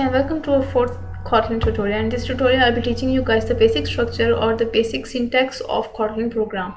And welcome to our fourth Kotlin tutorial. In this tutorial I'll be teaching you guys the basic structure or the basic syntax of Kotlin program.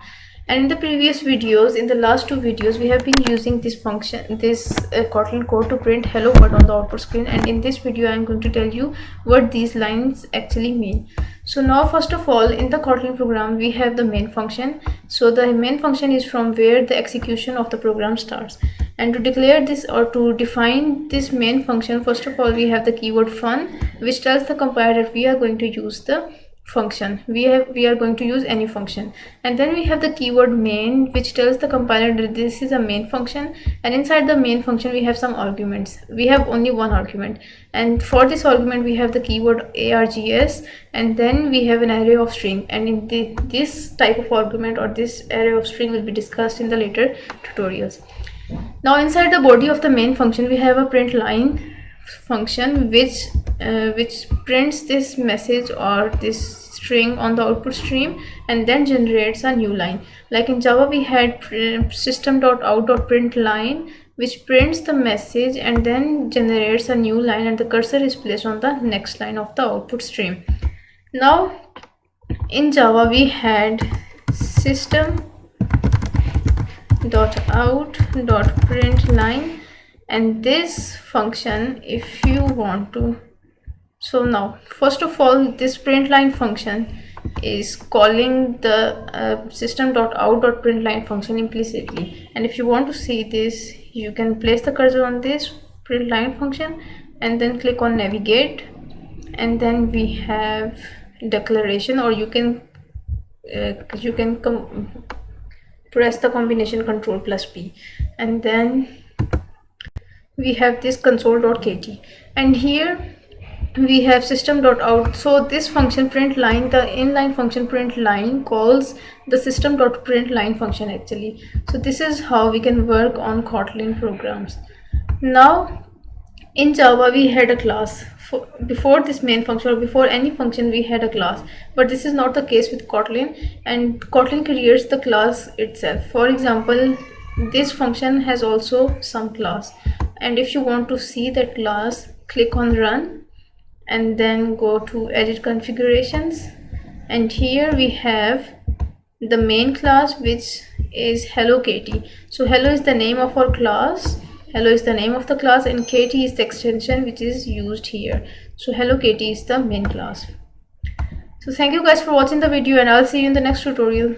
And in the previous videos, in the last two videos, we have been using this function, this Kotlin code to print hello world on the output screen. And in this video I'm going to tell you what these lines actually mean. So now first of all, in the Kotlin program we have the main function. So the main function is from where the execution of the program starts. And to declare this or to define this main function, first of all we have the keyword fun, which tells the compiler that we are going to use the function, we are going to use any function. And then we have the keyword main, which tells the compiler that this is a main function, and inside the main function we have some arguments. We have only one argument, and for this argument we have the keyword args, and then we have an array of string. And in this type of argument or this array of string will be discussed in the later tutorials. Now inside the body of the main function we have a print line function which prints this message or this string on the output stream and then generates a new line. Like in Java we had system.out.println, which prints the message and then generates a new line, and the cursor is placed on the next line of the output stream. Now in Java we had system.out.println, and this function, if you want to, so now first of all this println function is calling the system.out.println function implicitly, and if you want to see this you can place the cursor on this println function and then click on navigate, and then we have declaration, or you can press the combination Control plus P, and then we have this console.kt, and here we have system.out. so this function println, the inline function println, calls the system.println function actually. So this is how we can work on Kotlin programs. Now in Java we had a class. Before this main function or before any function we had a class, but this is not the case with Kotlin, and Kotlin creates the class itself. For example, this function has also some class, and if you want to see that class, click on run and then go to edit configurations, and here we have the main class, which is hello kt. So hello is the name of our class, hello is the name of the class, and kt is the extension which is used here. So hello kt is the main class. So thank you guys for watching the video, and I'll see you in the next tutorial.